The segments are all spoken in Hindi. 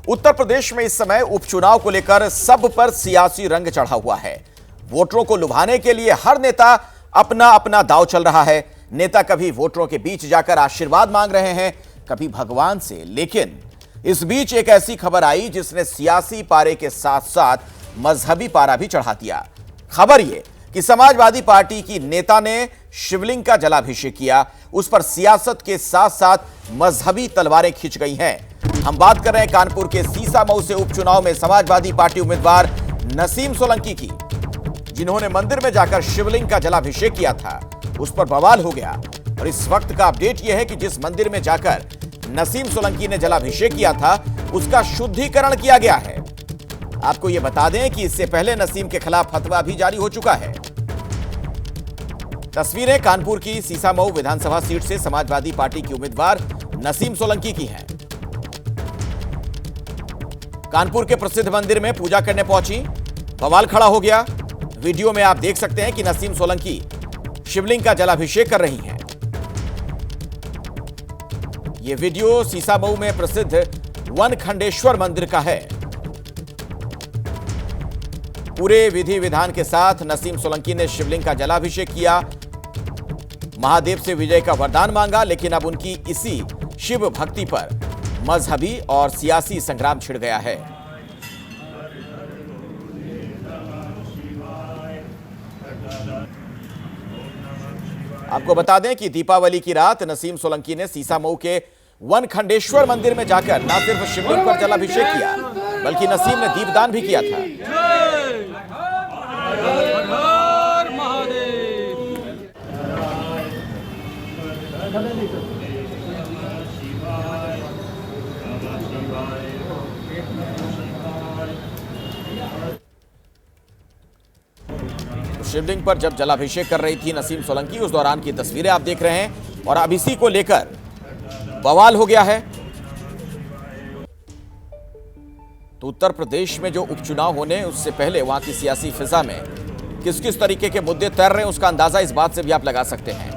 उत्तर प्रदेश में इस समय उपचुनाव को लेकर सब पर सियासी रंग चढ़ा हुआ है। वोटरों को लुभाने के लिए हर नेता अपना अपना दांव चल रहा है। नेता कभी वोटरों के बीच जाकर आशीर्वाद मांग रहे हैं, कभी भगवान से। लेकिन इस बीच एक ऐसी खबर आई जिसने सियासी पारे के साथ साथ मजहबी पारा भी चढ़ा दिया। खबर यह कि समाजवादी पार्टी की नेता ने शिवलिंग का जलाभिषेक किया। उस पर सियासत के साथ साथ मजहबी तलवारें खिंच गई हैं। हम बात कर रहे हैं कानपुर के सीसामऊ से उपचुनाव में समाजवादी पार्टी उम्मीदवार नसीम सोलंकी की, जिन्होंने मंदिर में जाकर शिवलिंग का जलाभिषेक किया था। उस पर बवाल हो गया और इस वक्त का अपडेट यह है कि जिस मंदिर में जाकर नसीम सोलंकी ने जलाभिषेक किया था उसका शुद्धिकरण किया गया है। आपको यह बता दें कि इससे पहले नसीम के खिलाफ फतवा भी जारी हो चुका है। तस्वीरें कानपुर की सीसामऊ विधानसभा सीट से समाजवादी पार्टी की उम्मीदवार नसीम सोलंकी की हैं। कानपुर के प्रसिद्ध मंदिर में पूजा करने पहुंची, बवाल खड़ा हो गया। वीडियो में आप देख सकते हैं कि नसीम सोलंकी शिवलिंग का जलाभिषेक कर रही हैं। यह वीडियो सीसामऊ में प्रसिद्ध वनखंडेश्वर मंदिर का है। पूरे विधि विधान के साथ नसीम सोलंकी ने शिवलिंग का जलाभिषेक किया, महादेव से विजय का वरदान मांगा। लेकिन अब उनकी इसी शिव भक्ति पर मजहबी और सियासी संग्राम छिड़ गया है। आपको बता दें कि दीपावली की रात नसीम सोलंकी ने सीसामऊ के वनखंडेश्वर मंदिर में जाकर न सिर्फ शिवलिंग पर जलाभिषेक किया बल्कि नसीम ने दीपदान भी किया था। शिवलिंग पर जब जलाभिषेक कर रही थी नसीम सोलंकी, उस दौरान की तस्वीरें आप देख रहे हैं और अब इसी को लेकर बवाल हो गया है। तो उत्तर प्रदेश में जो उपचुनाव होने उससे पहले वहां की सियासी फिजा में किस किस तरीके के मुद्दे तैर रहे हैं उसका अंदाजा इस बात से भी आप लगा सकते हैं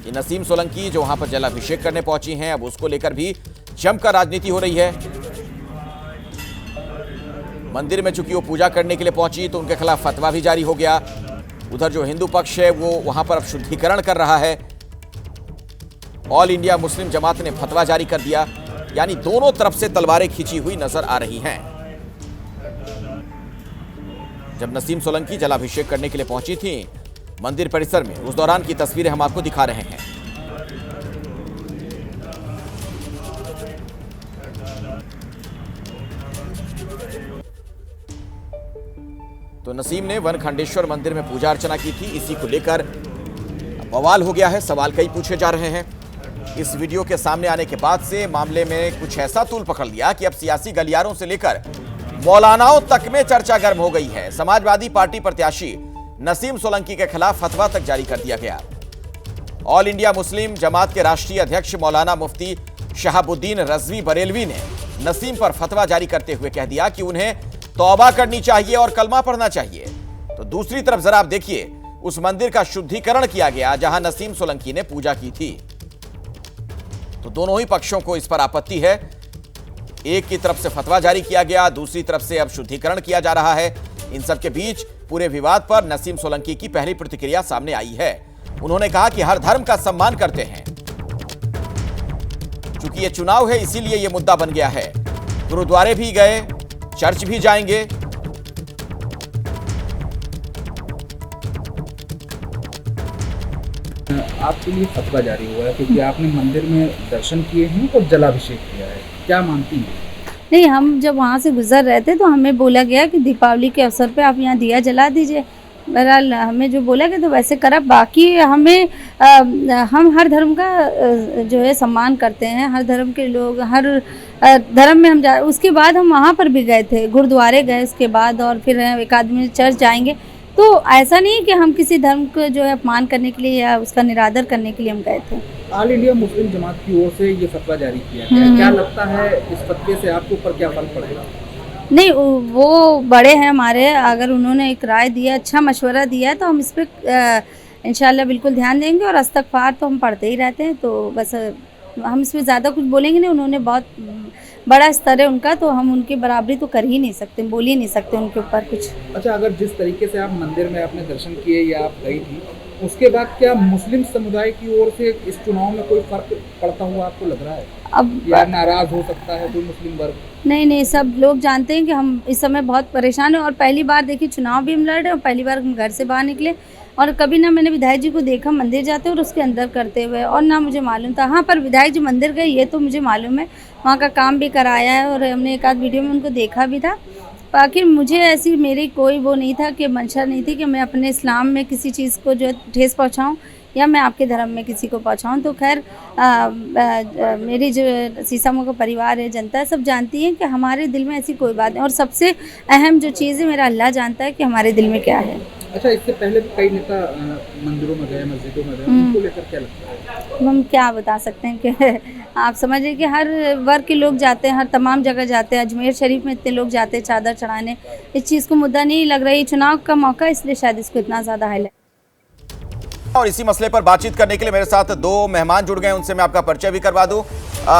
कि नसीम सोलंकी जो वहां पर जलाभिषेक करने पहुंची हैं, अब उसको लेकर भी जमकर राजनीति हो रही है। मंदिर में चूंकि वो पूजा करने के लिए पहुंची तो उनके खिलाफ फतवा भी जारी हो गया। उधर जो हिंदू पक्ष है वो वहां पर अब शुद्धिकरण कर रहा है। ऑल इंडिया मुस्लिम जमात ने फतवा जारी कर दिया। यानी दोनों तरफ से तलवारें खींची हुई नजर आ रही हैं। जब नसीम सोलंकी जलाभिषेक करने के लिए पहुंची थी मंदिर परिसर में, उस दौरान की तस्वीरें हम आपको दिखा रहे हैं। तो नसीम ने वनखंडेश्वर मंदिर में पूजा अर्चना की थी। इसी को लेकर बवाल हो गया है, सवाल कई पूछे जा रहे हैं। इस वीडियो के सामने आने के बाद से मामले में कुछ ऐसा तूल पकड़ लिया कि अब सियासी गलियारों से लेकर मौलानाओं तक में चर्चा गर्म हो गई है। समाजवादी पार्टी प्रत्याशी नसीम सोलंकी के खिलाफ फतवा तक जारी कर दिया गया। ऑल इंडिया मुस्लिम जमात के राष्ट्रीय अध्यक्ष मौलाना मुफ्ती शहाबुद्दीन रजवी बरेलवी ने नसीम पर फतवा जारी करते हुए कह दिया कि उन्हें तौबा करनी चाहिए और कलमा पढ़ना चाहिए। तो दूसरी तरफ जरा आप देखिए, उस मंदिर का शुद्धिकरण किया गया जहां नसीम सोलंकी ने पूजा की थी। तो दोनों ही पक्षों को इस पर आपत्ति है। एक की तरफ से फतवा जारी किया गया, दूसरी तरफ से अब शुद्धिकरण किया जा रहा है। इन सब के बीच पूरे विवाद पर नसीम सोलंकी की पहली प्रतिक्रिया सामने आई है। उन्होंने कहा कि हर धर्म का सम्मान करते हैं। चूंकि ये चुनाव है इसीलिए यह मुद्दा बन गया है। गुरुद्वारे भी गए, चर्च भी जाएंगे। आपके लिए फतवा जारी हुआ है क्योंकि आपने मंदिर में दर्शन किए हैं और जलाभिषेक किया है, क्या मानती हैं? नहीं, हम जब वहाँ से गुजर रहे थे तो हमें बोला गया कि दीपावली के अवसर पे आप यहाँ दिया जला दीजिए। बहरहाल हमें जो बोला गया तो वैसे करा। बाकी हमें हम हर धर्म का जो है सम्मान करते हैं। हर धर्म के लोग हर धर्म में हम जा। उसके बाद हम वहाँ पर भी गए थे, गुरुद्वारे गए उसके बाद, और फिर एक आदमी चर्च जाएंगे। तो ऐसा नहीं कि हम किसी धर्म को जो है अपमान करने के लिए या उसका निरादर करने के लिए हम गए थे। ऑल इंडिया मुस्लिम जमात की ओर से ये फतवा जारी किया है, क्या लगता है इस फतवे से आपके ऊपर क्या फर्क पड़ेगा? नहीं, वो बड़े हैं हमारे, अगर उन्होंने एक राय दिया, अच्छा मशवरा दिया है तो हम इस पर इंशाल्लाह बिल्कुल ध्यान देंगे। और इस्तग़फ़ार तो हम पढ़ते ही रहते हैं, तो बस हम इसमें ज़्यादा कुछ बोलेंगे नहीं। उन्होंने बहुत बड़ा स्तर है उनका, तो हम उनकी बराबरी तो कर ही नहीं सकते, बोल ही नहीं सकते उनके ऊपर कुछ। अच्छा, अगर जिस तरीके से आप मंदिर में आपने दर्शन किए या आप गई थी, उसके बाद क्या मुस्लिम समुदाय की ओर से इस चुनाव में कोई फर्क पड़ता हुआ आपको लग रहा है? अब या नाराज हो सकता है कोई मुस्लिम वर्ग? नहीं नहीं, सब लोग जानते हैं कि हम इस समय बहुत परेशान हैं, और पहली बार देखिए चुनाव भी हम लड़ रहे हैं, और पहली बार हम घर से बाहर निकले, और कभी ना मैंने विधायक जी को देखा मंदिर जाते और उसके अंदर करते हुए, और ना मुझे मालूम था। हाँ, पर विधायक जी मंदिर गए ये तो मुझे मालूम है, वहाँ का काम भी कराया है, और हमने एक आध वीडियो में उनको देखा भी था। बाकी मुझे ऐसी मेरी कोई वो नहीं था कि मंशा नहीं थी कि मैं अपने इस्लाम में किसी चीज़ को जो है ठेस पहुँचाऊँ, या मैं आपके धर्म में किसी को पहुँचाऊँ। तो खैर मेरी जो सीसामऊ का परिवार है, जनता है, सब जानती है कि हमारे दिल में ऐसी कोई बात नहीं, और सबसे अहम जो चीज़ है मेरा अल्लाह जानता है कि हमारे दिल में क्या है। अच्छा, इससे पहले भी कई नेता मंदिरों में गए, मस्जिदों में गए, उनको लेकर क्या लगता है? हम क्या बता सकते हैं कि आप समझिए कि हर वर्ग के लोग जाते हैं, हर तमाम जगह जाते हैं। अजमेर शरीफ में इतने लोग जाते हैं चादर चढ़ाने, इस चीज़ को मुद्दा नहीं लग रही, चुनाव का मौका, इसलिए शायद इसको इतना ज़्यादा हाईलाइट। और इसी मसले पर बातचीत करने के लिए मेरे साथ दो मेहमान जुड़ गए, उनसे मैं आपका परिचय भी करवा दूं।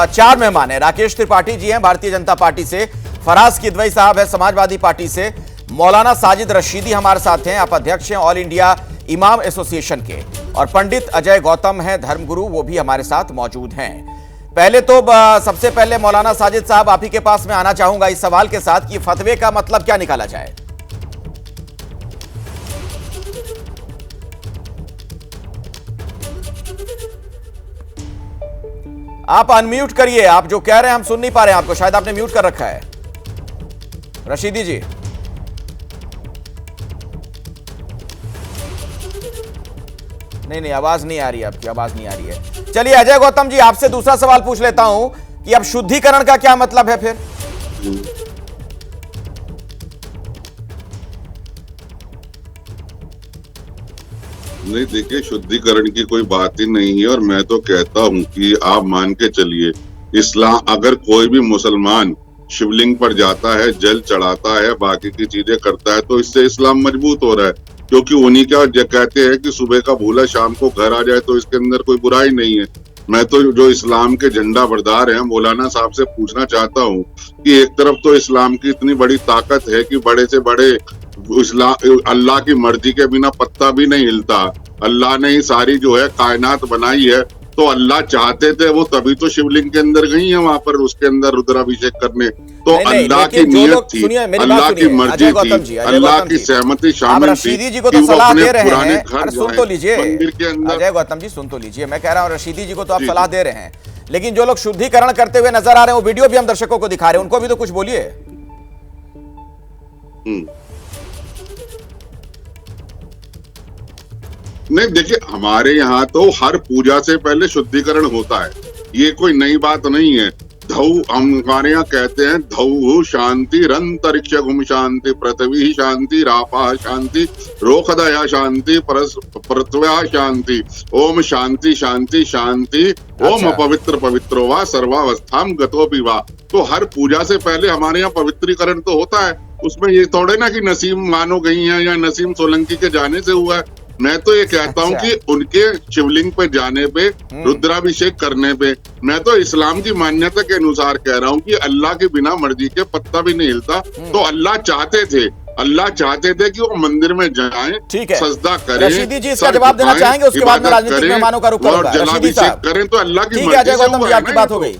चार मेहमान हैं। राकेश त्रिपाठी जी हैं भारतीय जनता पार्टी से, फराज किदवई साहब है समाजवादी पार्टी से, मौलाना साजिद रशीदी हमारे साथ हैं, आप अध्यक्ष हैं ऑल इंडिया इमाम एसोसिएशन के, और पंडित अजय गौतम हैं धर्मगुरु, वो भी हमारे साथ मौजूद हैं। पहले तो सबसे पहले मौलाना साजिद साहब आप ही के पास में आना चाहूंगा इस सवाल के साथ कि फतवे का मतलब क्या निकाला जाए। आप अनम्यूट करिए, आप जो कह रहे हैं हम सुन नहीं पा रहे हैं आपको, शायद आपने म्यूट कर रखा है। रशीदी जी, नहीं, आवाज नहीं आ रही है, आपकी आवाज नहीं आ रही है। चलिए अजय गौतम जी, आपसे दूसरा सवाल पूछ लेता हूं कि अब शुद्धिकरण का क्या मतलब है फिर? नहीं, देखिए, शुद्धिकरण की कोई बात ही नहीं है। और मैं तो कहता हूं कि आप मान के चलिए, इस्लाम, अगर कोई भी मुसलमान शिवलिंग पर जाता है, जल चढ़ाता है, बाकी की चीजें करता है, तो इससे इस्लाम मजबूत हो रहा है। क्योंकि उन्हीं क्या कहते हैं कि सुबह का भूला शाम को घर आ जाए, तो इसके अंदर कोई बुराई नहीं है। मैं तो जो इस्लाम के झंडा बरदार हैं मौलाना साहब से पूछना चाहता हूँ कि एक तरफ तो इस्लाम की इतनी बड़ी ताकत है कि बड़े से बड़े इस्लाम, अल्लाह की मर्जी के बिना पत्ता भी नहीं हिलता। अल्लाह ने ही सारी जो है कायनात बनाई है, तो अल्लाह चाहते थे, वो तभी तो शिवलिंग के अंदर गई है, वहां पर उसके अंदर रुद्राभिषेक करने। तो अल्लाह की नियत थी, अल्लाह की मर्जी थी, अल्लाह की सहमति शामिल थी। रशीदी जी को तो सलाह दे रहे हैं, सुन तो लीजिए मंदिर के अंदर। अजय गौतम जी सुन तो लीजिए, मैं कह रहा हूँ रशीदी जी को तो आप सलाह दे रहे हैं, लेकिन जो लोग शुद्धिकरण करते हुए नजर आ रहे हैं, वो वीडियो भी हम दर्शकों को दिखा रहे हैं, उनको भी तो कुछ बोलिए। नहीं, देखिए, हमारे यहाँ तो हर पूजा से पहले शुद्धिकरण होता है, ये कोई नई बात नहीं है। धौ, हम हमारे यहाँ कहते हैं, धौ शांति रंतरिक्ष घुम शांति पृथ्वी शांति रापा शांति रोखदया शांति पृथ्व्या शांति ओम शांति शांति शांति ओम पवित्र पवित्रो वा सर्वावस्थाम गतोपि वा। तो हर पूजा से पहले हमारे यहाँ पवित्रीकरण तो होता है। उसमें ये थोड़े ना कि नसीम मानो गई हैं या नसीम सोलंकी के जाने से हुआ है। मैं तो ये कहता हूँ कि उनके शिवलिंग पे जाने पे, रुद्राभिषेक करने पे, मैं तो इस्लाम की मान्यता के अनुसार कह रहा हूँ कि अल्लाह के बिना मर्जी के पत्ता भी नहीं हिलता। तो अल्लाह चाहते थे कि वो मंदिर में जाएं, सजदा करें। रशीदी जी इसका जवाब देना चाहेंगे, उसके बाद में राजनीतिक मेहमानों का रुख करूंगा। जलाभिषेक करें तो अल्लाह की मर्जी से हुआ है। आपकी बात हो गई।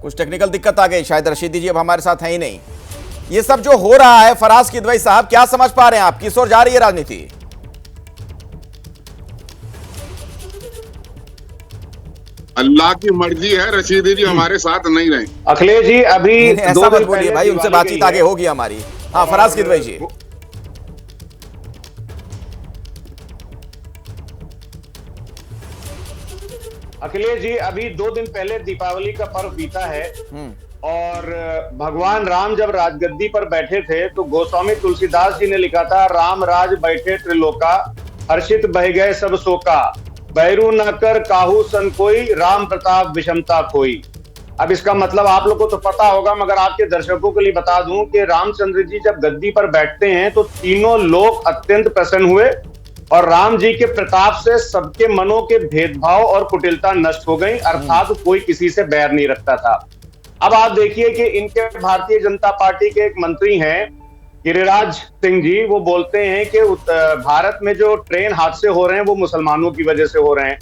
कुछ टेक्निकल दिक्कत आ गई, शायद रशीदी जी अब हमारे साथ हैं ही नहीं। ये सब जो हो रहा है, फराज किदवई साहब क्या समझ पा रहे हैं आप, किस ओर जा रही है राजनीति? अल्लाह की मर्जी है, रशीदी जी हमारे साथ नहीं रहे। अखिलेश जी अभी ऐसा मत बोलिए भाई, उनसे बातचीत आगे होगी हमारी। हाँ, फराज किदवई जी। अखिलेश जी, अभी 2 दिन पहले दीपावली का पर्व बीता है, और भगवान राम जब राजगद्दी पर बैठे थे तो गोस्वामी तुलसीदास जी ने लिखा था, राम राज बैठे त्रिलोका, हर्षित बह गए सब शोका, बैरू न कर काहू सन कोई, राम प्रताप विषमता कोई। अब इसका मतलब आप लोग को तो पता होगा, मगर आपके दर्शकों के लिए बता दूं कि रामचंद्र जी जब गद्दी पर बैठते हैं तो तीनों लोग अत्यंत प्रसन्न हुए, और राम जी के प्रताप से सबके मनों के भेदभाव और कुटिलता नष्ट हो गई, अर्थात कोई किसी से बैर नहीं रखता था। अब आप देखिए कि इनके भारतीय जनता पार्टी के एक मंत्री हैं गिरिराज सिंह जी, वो बोलते हैं कि भारत में जो ट्रेन हादसे हो रहे हैं वो मुसलमानों की वजह से हो रहे हैं,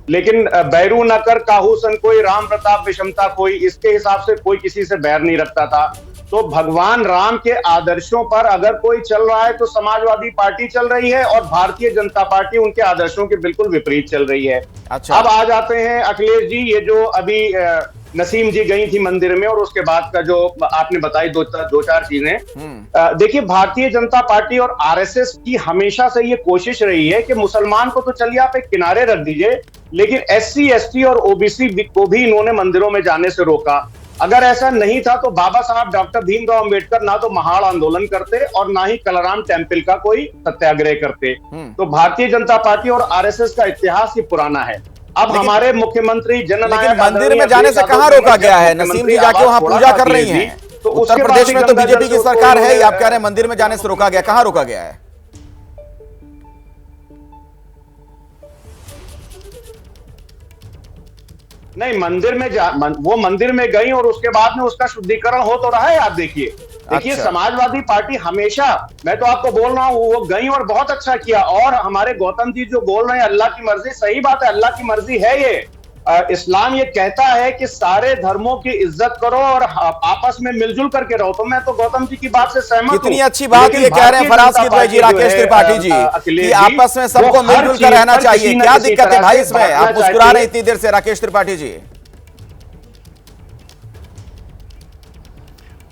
लेकिन बैरू न कर काहू सन कोई, राम प्रताप विषमता कोई, इसके हिसाब से कोई किसी से बैर नहीं रखता था। तो भगवान राम के आदर्शों पर अगर कोई चल रहा है तो समाजवादी पार्टी चल रही है, और भारतीय जनता पार्टी उनके आदर्शों के बिल्कुल विपरीत चल रही है। अच्छा। अब आ जाते हैं अखिलेश जी, ये जो अभी नसीम जी गई थी मंदिर में और उसके बाद का जो आपने बताई दो चार चीजें, देखिए भारतीय जनता पार्टी और आरएसएस की हमेशा से ये कोशिश रही है कि मुसलमान को तो चलिए आप एक किनारे रख दीजिए, लेकिन एससी एसटी और ओबीसी को भी इन्होंने मंदिरों में जाने से रोका। अगर ऐसा नहीं था तो बाबा साहब डॉक्टर भीमराव अंबेडकर ना तो महाड़ आंदोलन करते और ना ही कलराम टेम्पल का कोई सत्याग्रह करते। तो भारतीय जनता पार्टी और आरएसएस का इतिहास ही पुराना है। अब हमारे मुख्यमंत्री जननायक मंदिर में जाने से कहां रोका गया है? नसीम जी जाके वहां पूजा कर रही हैं। तो उत्तर प्रदेश में तो बीजेपी की सरकार है, आप कह रहे हैं मंदिर में जाने से रोका गया, कहां रोका गया है? नहीं, मंदिर में वो मंदिर में गई और उसके बाद में उसका शुद्धिकरण हो तो रहा है। आप देखिए अच्छा। समाजवादी पार्टी हमेशा, मैं तो आपको बोल रहा हूं, वो गई और बहुत अच्छा किया। और हमारे गौतम जी जो बोल रहे हैं अल्लाह की मर्जी, सही बात है, अल्लाह की मर्जी है ये। इस्लाम ये कहता है कि सारे धर्मों की इज्जत करो और आपस में मिलजुल करके रहो। तो मैं तो गौतम जी की बात से सहमत हूं। कितनी अच्छी बात ये कह रहे हैं फराज किदवई जी, राकेश त्रिपाठी जी, कि आपस में सबको मिलजुल कर रहना चाहिए। क्या दिक्कत है भाई इसमें? आप मुस्कुरा रहे हैं इतनी देर से राकेश त्रिपाठी जी।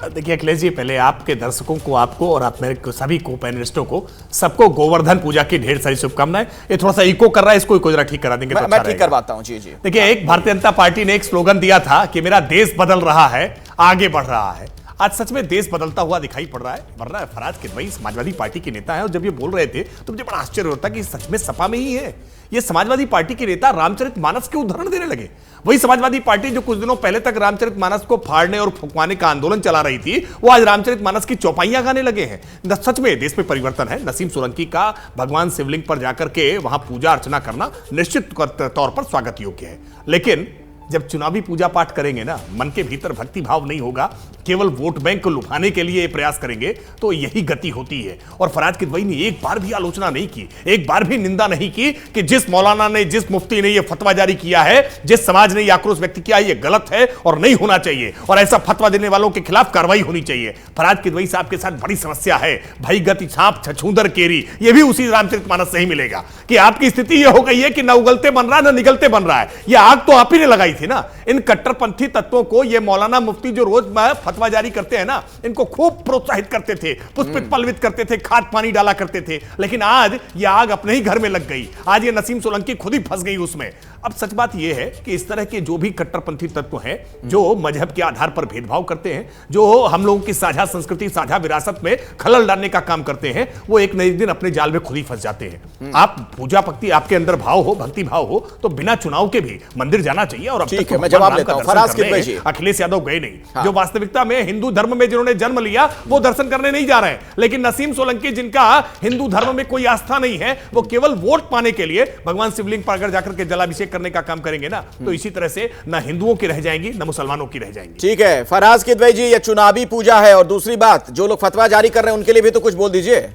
देखिए अखिलेश जी, पहले आपके दर्शकों को, आपको और आप मेरे सभी को पैनलिस्टों को सबको गोवर्धन पूजा की ढेर सारी शुभकामनाएं। ये थोड़ा सा इको कर रहा है, इसको इको जरा ठीक करा देंगे तो मैं ठीक करवाता हूं। जी जी। देखिए, एक भारतीय जनता पार्टी ने एक स्लोगन दिया था कि मेरा देश बदल रहा है, आगे बढ़ रहा है। आज सच में देश बदलता हुआ दिखाई पड़ रहा है। वरना फराज किदवई समाजवादी पार्टी के नेता है, और जब ये बोल रहे थे तो मुझे बड़ा आश्चर्य होता कि सच में सपा में ही है। ये समाजवादी पार्टी के नेता रामचरितमानस के उदाहरण देने लगे। वही समाजवादी पार्टी जो कुछ दिनों पहले तक रामचरितमानस को फाड़ने और फुकवाने का आंदोलन चला रही थी, वो आज रामचरितमानस की चौपाइयां गाने लगे हैं। सच में देश में परिवर्तन है। नसीम सोलंकी का भगवान शिवलिंग पर जाकर के वहां पूजा अर्चना करना निश्चित तौर पर स्वागत योग्य है, लेकिन जब चुनावी पूजा पाठ करेंगे ना, मन के भीतर भक्ति भाव नहीं होगा, केवल वोट बैंक को लुभाने के लिए प्रयास करेंगे, तो यही गति होती है। और फराज किदवई ने एक बार भी आलोचना नहीं की, एक बार भी निंदा नहीं की कि जिस मौलाना ने, जिस मुफ्ती ने यह फतवा जारी किया है, जिस समाज ने यह आक्रोश व्यक्त किया है, यह गलत है और नहीं होना चाहिए, और ऐसा फतवा देने वालों के खिलाफ कार्रवाई होनी चाहिए। फराज किदवई साहब के साथ बड़ी समस्या है भाई, गति छाप छछूंदर केरी, यह भी उसी रामचरितमानस से ही मिलेगा कि आपकी स्थिति यह हो गई है कि न उगलते बन रहा है न निगलते बन रहा है। यह आग तो आप ही ने लगाई थी ना। इन कट्टरपंथी तत्वों को ये मौलाना मुफ्ती जो रोज फतवा जारी करते हैं ना, इनको खूब प्रोत्साहित करते थे, पुष्पित पल्वित करते थे, खाद पानी डाला करते थे, लेकिन आज ये आग अपने ही घर में लग गई। आज ये नसीम सोलंकी खुद ही फंस गई उसमें। अब सच बात यह है कि इस तरह के जो भी कट्टरपंथी तत्व हैं, जो मजहब के आधार पर भेदभाव करते हैं, जो हम लोगों की साझा संस्कृति, साझा विरासत में खलल डालने का काम करते हैं, वो एक नए दिन अपने जाल में खुद ही फंस जाते हैं। आप पूजा भक्ति, आपके अंदर भाव हो, भक्ति भाव हो, तो बिना चुनाव के भी मंदिर जाना चाहिए। और अब तक मैं जवाब लेता हूं, फराज किदवई जी, अखिलेश यादव गए नहीं। हाँ। जो वास्तविकता में हिंदू धर्म में जिन्होंने जन्म लिया वो दर्शन करने नहीं जा रहे हैं, लेकिन नसीम सोलंकी जिनका हिंदू धर्म में कोई आस्था नहीं है, वो केवल वोट पाने के लिए भगवान शिवलिंग पर अगर जाकर के जलाभिषेक करने का काम करेंगे ना, तो इसी तरह से न हिंदुओं की रह जाएंगी न मुसलमानों की रह जाएंगी। ठीक है फराज किदवई जी, ये चुनावी पूजा है, और दूसरी बात, जो लोग फतवा जारी कर रहे हैं उनके लिए भी तो कुछ बोल दीजिए।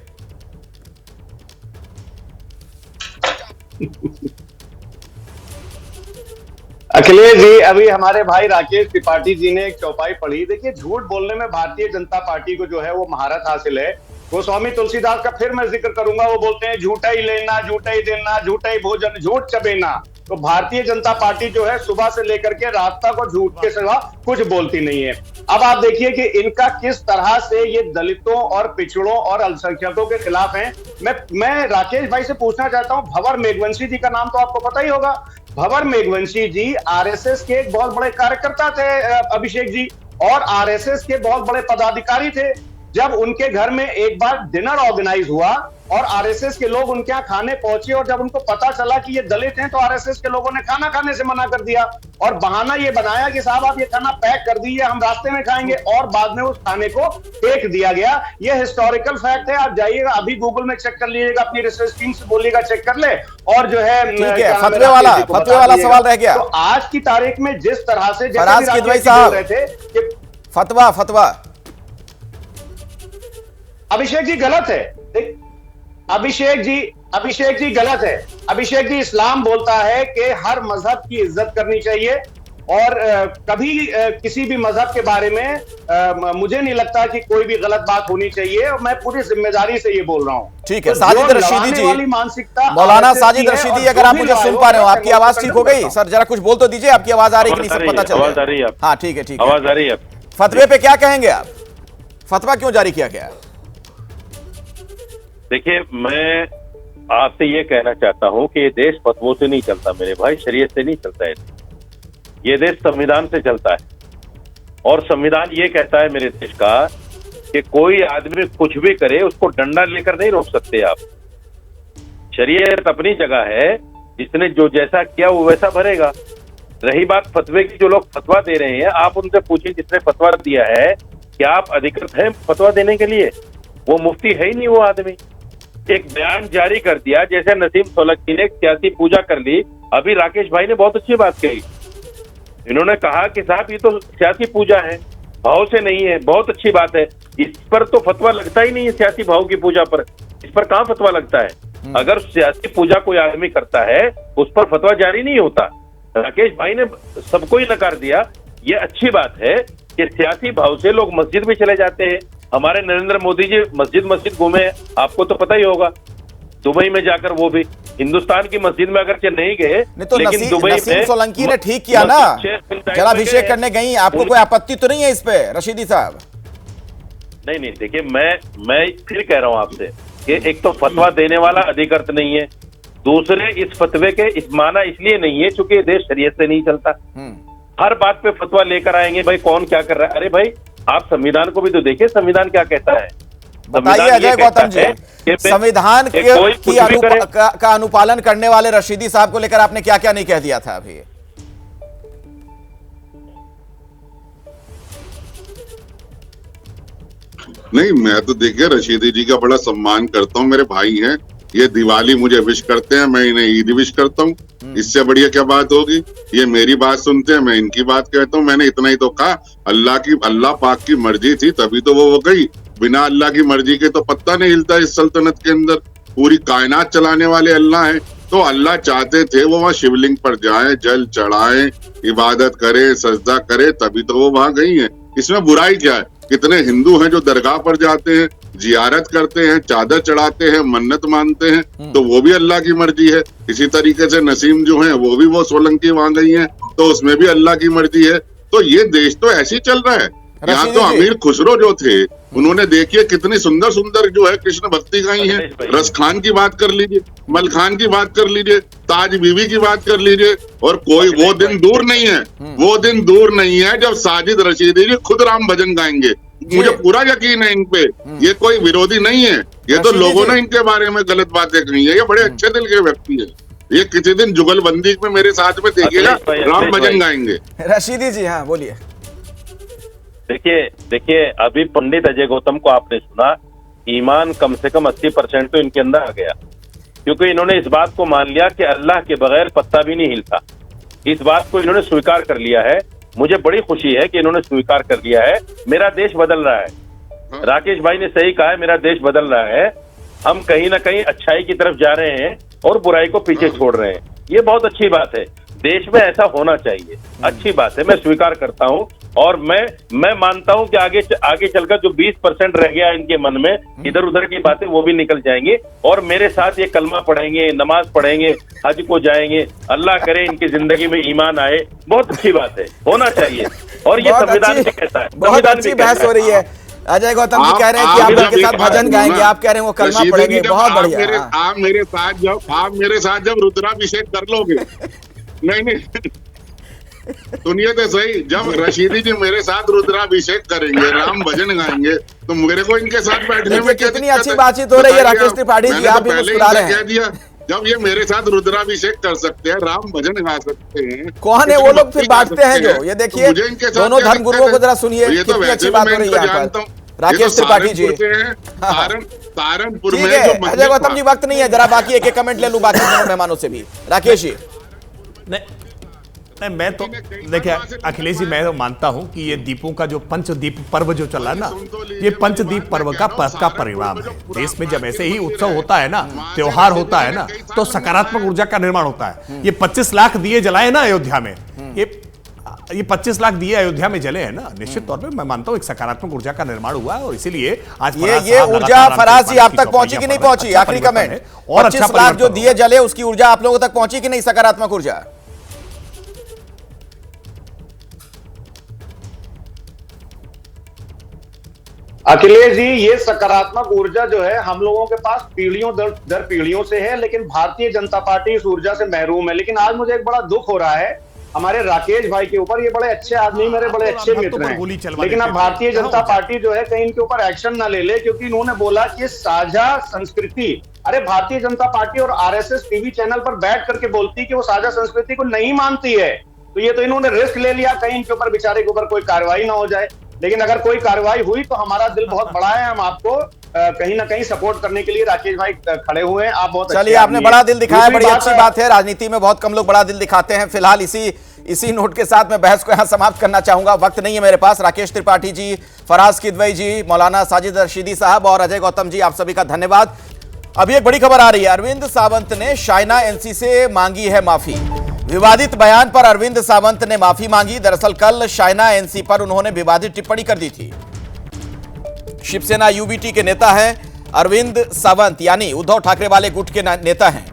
अखिलेश जी, अभी हमारे भाई राकेश त्रिपाठी जी ने एक चौपाई पढ़ी। देखिए, झूठ बोलने में भारतीय जनता पार्टी को जो है वो महारत हासिल है। गोस्वामी तुलसीदास का फिर मैं जिक्र करूंगा, वो बोलते हैं झूठा ही लेना, झूठा ही देना, झूठा ही भोजन, झूठ चबेना। तो भारतीय जनता पार्टी जो है सुबह से लेकर के रात तक और झूठ के सिवा कुछ बोलती नहीं है। अब आप देखिए कि इनका किस तरह से ये दलितों और पिछड़ों और अल्पसंख्यकों के खिलाफ है। मैं राकेश भाई से पूछना चाहता हूं, भंवर मेघवंशी जी का नाम तो आपको पता ही होगा। भंवर मेघवंशी जी आरएसएस के एक बहुत बड़े कार्यकर्ता थे, अभिषेक जी, और आरएसएस के बहुत बड़े पदाधिकारी थे। जब उनके घर में एक बार डिनर ऑर्गेनाइज हुआ और आरएसएस के लोग उनके यहाँ खाने पहुंचे, और जब उनको पता चला कि ये दलित हैं तो आरएसएस के लोगों ने खाना खाने से मना कर दिया और बहाना ये बनाया कि साहब आप ये खाना पैक कर दीजिए, हम रास्ते में खाएंगे, और बाद में उस खाने को फेंक दिया गया। ये हिस्टोरिकल फैक्ट है, आप जाइएगा अभी गूगल में चेक कर लीजिएगा, अपनी रिसर्च टीम से बोलिएगा चेक कर ले, और जो है फतवे वाला सवाल रह गया। तो आज की तारीख में जिस तरह से फराज किदवई साहब, फतवा अभिषेक जी गलत है। अभिषेक जी गलत है। अभिषेक जी, इस्लाम बोलता है कि हर मजहब की इज्जत करनी चाहिए, और कभी किसी भी मजहब के बारे में मुझे नहीं लगता कि कोई भी गलत बात होनी चाहिए, और मैं पूरी जिम्मेदारी से ये बोल रहा हूँ। ठीक है, तो साजिद रशीदी जी, मानसिकता मौलाना साजिद रशीदी, अगर आप मुझे सुन पा रहे हो, आपकी आवाज ठीक हो गई सर? जरा कुछ बोल तो दीजिए, आपकी आवाज आ रही कि नहीं, सब पता चल रहा है। हाँ ठीक है, आवाज आ रही है। फतवे पे क्या कहेंगे आप? फतवा क्यों जारी किया गया? देखिए, मैं आपसे ये कहना चाहता हूं कि ये देश फतवों से नहीं चलता मेरे भाई, शरीयत से नहीं चलता है। ये देश संविधान से चलता है, और संविधान ये कहता है मेरे देश का कि कोई आदमी कुछ भी करे उसको डंडा लेकर नहीं रोक सकते आप। शरीयत अपनी जगह है, जिसने जो जैसा किया वो वैसा भरेगा। रही बात फतवे की, जो लोग फतवा दे रहे हैं, आप उनसे पूछिए जिसने फतवा दिया है, क्या आप अधिकृत हैं फतवा देने के लिए? वो मुफ्ती है ही नहीं वो आदमी। एक बयान जारी कर दिया, जैसे नसीम सोलंकी ने एक सियासी पूजा कर ली। अभी राकेश भाई ने बहुत अच्छी बात कही, इन्होंने कहा कि साहब ये तो सियासी पूजा है, भाव से नहीं है। बहुत अच्छी बात है, इस पर तो फतवा लगता ही नहीं है। सियासी भाव की पूजा पर, इस पर कहाँ फतवा लगता है? अगर सियासी पूजा कोई आदमी करता है उस पर फतवा जारी नहीं होता। राकेश भाई ने सबको ही नकार दिया। ये अच्छी बात है कि सियासी भाव से लोग मस्जिद भी चले जाते हैं। हमारे नरेंद्र मोदी जी मस्जिद घूमे, आपको तो पता ही होगा, दुबई में जाकर, वो भी हिंदुस्तान की मस्जिद में अगर नहीं गए, तो लेकिन दुबई में सोलंकी ने ठीक किया ना, जलाभिषेक करने गई। आपको कोई आपत्ति तो नहीं है इस पे रशीदी साहब? नहीं, देखिए, मैं फिर कह रहा हूं आपसे कि एक तो फतवा देने वाला अधिकृत नहीं है, दूसरे इस फतवे के इस माना इसलिए नहीं है क्योंकि देश शरीयत से नहीं चलता। हर बात पे फतवा लेकर आएंगे, भाई कौन क्या कर रहा है। अरे भाई, आप संविधान को भी तो देखिए, संविधान क्या कहता है। बताइए अजय गौतम जी, संविधान का अनुपालन करने वाले रशीदी साहब को लेकर आपने क्या क्या नहीं कह दिया था अभी? नहीं, मैं तो देखिए रशीदी जी का बड़ा सम्मान करता हूँ, मेरे भाई हैं। ये दिवाली मुझे विश करते हैं, मैं इन्हें ईद विश करता हूँ। इससे बढ़िया क्या बात होगी? ये मेरी बात सुनते हैं, मैं इनकी बात कहता हूँ। मैंने इतना ही तो कहा, अल्लाह पाक की मर्जी थी तभी तो वो गई। बिना अल्लाह की मर्जी के तो पत्ता नहीं हिलता इस सल्तनत के अंदर। पूरी कायनात चलाने वाले अल्लाह हैं, तो अल्लाह चाहते थे वो वहाँ शिवलिंग पर जाएं, जल चढ़ाएं, इबादत करें, सजदा करें, तभी तो वो वहां गई हैं। इसमें बुराई क्या है? कितने हिंदू हैं जो दरगाह पर जाते हैं, जियारत करते हैं, चादर चढ़ाते हैं, मन्नत मानते हैं, तो वो भी अल्लाह की मर्जी है। इसी तरीके से नसीम जो है वो भी वो सोलंकी वहां गई हैं, तो उसमें भी अल्लाह की मर्जी है। तो ये देश तो ऐसे ही चल रहा है। यहाँ तो अमीर खुसरो जो थे, उन्होंने देखिए कितनी सुंदर सुंदर जो है कृष्ण भक्ति गाई है। रस खान की बात कर लीजिए, मल खान की बात कर लीजिए, ताज बीवी की बात कर लीजिए, और कोई वो दिन दूर नहीं है, वो दिन दूर नहीं है जब साजिद रशीदी जी खुद राम भजन गाएंगे। मुझे पूरा यकीन है इन पे, ये कोई विरोधी नहीं है। ये तो लोगों ने इनके बारे में गलत बातें कही है। ये बड़े अच्छे दिल के व्यक्ति है। ये किसी दिन जुगलबंदी में मेरे साथ में देखिएगा, राम भजन गाएंगे। रशीदी जी, हाँ बोलिए। देखिए, अभी पंडित अजय गौतम को आपने सुना, ईमान कम से कम 80% तो इनके अंदर आ गया, क्योंकि इन्होंने इस बात को मान लिया कि अल्लाह के बगैर पत्ता भी नहीं हिलता। इस बात को इन्होंने स्वीकार कर लिया है। मुझे बड़ी खुशी है कि इन्होंने स्वीकार कर लिया है। मेरा देश बदल रहा है। राकेश भाई ने सही कहा है, मेरा देश बदल रहा है। हम कहीं ना कहीं अच्छाई की तरफ जा रहे हैं और बुराई को पीछे छोड़ रहे हैं। ये बहुत अच्छी बात है, देश में ऐसा होना चाहिए। अच्छी बात है, मैं स्वीकार करता हूँ। और मैं मानता हूं कि आगे चलकर जो 20% रह गया इनके मन में, इधर उधर की बातें वो भी निकल जाएंगे, और मेरे साथ ये कलमा पढ़ेंगे, नमाज पढ़ेंगे, हज को जाएंगे। अल्लाह करे इनकी जिंदगी में ईमान आए। बहुत अच्छी बात है, होना चाहिए। और ये संविधान भी कहता है। बहुत अच्छी बहस हो रही है। अजय गौतम जी कह रहे हैं कि आप उनके साथ भजन गाएंगे, आप कह रहे हैं वो कलमा पढ़ेंगे। बहुत बढ़िया। आप मेरे साथ जब रुद्राभिषेक कर लोगे, नहीं सुनिए तो सही, जब रशीदी जी मेरे साथ रुद्राभिषेक करेंगे, राम भजन गाएंगे, तो मेरे को इनके साथ बैठने में क्या कितनी अच्छी बातचीत हो रही है राकेश त्रिपाठी जी, आप भी मुस्कुरा रहे हैं। दिया जब ये मेरे साथ रुद्राभिषेक कर सकते हैं, राम भजन गा सकते हैं, कौन है वो लोग फिर बांटते हैं जो? ये देखिए दोनों धर्म गुरुओं को जरा सुनिए, कितनी अच्छी बात हो रही है यहाँ पर। राकेश त्रिपाठी जी, सहारनपुर में ठीक है अजय गौतम जी, वक्त नहीं है, जरा बाकी एक कमेंट ले लूं बाकी दोनों मेहमानों से भी। राकेश जी, नहीं मैं तो देखिए अखिलेश जी, मैं तो मानता हूं कि ये दीपों का जो पंचदीप पर्व जो चला है ना, ये पंचदीप पर्व का परिणाम है। देश में जब ऐसे ही उत्सव होता है ना, त्योहार होता है ना, तो सकारात्मक ऊर्जा का निर्माण होता है। ये 25 लाख दिए जलाए ना अयोध्या में, ये 25 लाख दिए अयोध्या में जले हैं ना, निश्चित तौर पे मैं मानता हूं एक सकारात्मक ऊर्जा का निर्माण हुआ है, और इसीलिए आज ये ऊर्जा फराज जी आप तक पहुंची कि नहीं पहुंची? आखिरी कमेंट, 25 लाख जो दिए जले उसकी ऊर्जा आप लोगों तक पहुंची कि नहीं, सकारात्मक ऊर्जा? अखिलेश जी, ये सकारात्मक ऊर्जा जो है हम लोगों के पास पीढ़ियों दर पीढ़ियों से है, लेकिन भारतीय जनता पार्टी इस ऊर्जा से महरूम है। लेकिन आज मुझे एक बड़ा दुख हो रहा है हमारे राकेश भाई के ऊपर। ये बड़े अच्छे आदमी, मेरे बड़े अच्छे मित्र हैं, लेकिन अब भारतीय जनता पार्टी जो है कहीं इनके ऊपर एक्शन ना ले ले, क्योंकि इन्होंने बोला कि साझा संस्कृति। अरे भारतीय जनता पार्टी और आरएसएस टीवी चैनल पर बैठ करके बोलती कि वो साझा संस्कृति को नहीं मानती है, तो ये तो इन्होंने रिस्क ले लिया कहीं इनके ऊपर बेचारे के ऊपर कोई कार्रवाई ना हो जाए। लेकिन अगर कोई कार्रवाई हुई तो हमारा दिल बहुत बड़ा है, हम आपको कहीं ना कहीं सपोर्ट करने के लिए राकेश भाई खड़े हुए हैं। आप बहुत चलिए, आपने बड़ा दिल दिखाया, बड़ी अच्छी बात है। राजनीति में बहुत कम लोग बड़ा दिल दिखाते हैं। फिलहाल इसी नोट के साथ मैं बहस को यहां समाप्त करना चाहूंगा, वक्त नहीं है मेरे पास। राकेश त्रिपाठी जी, फराज किदवई जी, मौलाना साजिद रशीदी साहब और अजय गौतम जी, आप सभी का धन्यवाद। अभी एक बड़ी खबर आ रही है, अरविंद सावंत ने शाइना एनसी से मांगी है माफी। विवादित बयान पर अरविंद सावंत ने माफी मांगी। दरअसल कल शाइना एनसी पर उन्होंने विवादित टिप्पणी कर दी थी। शिवसेना यूबीटी के नेता हैं अरविंद सावंत, यानी उद्धव ठाकरे वाले गुट के नेता हैं।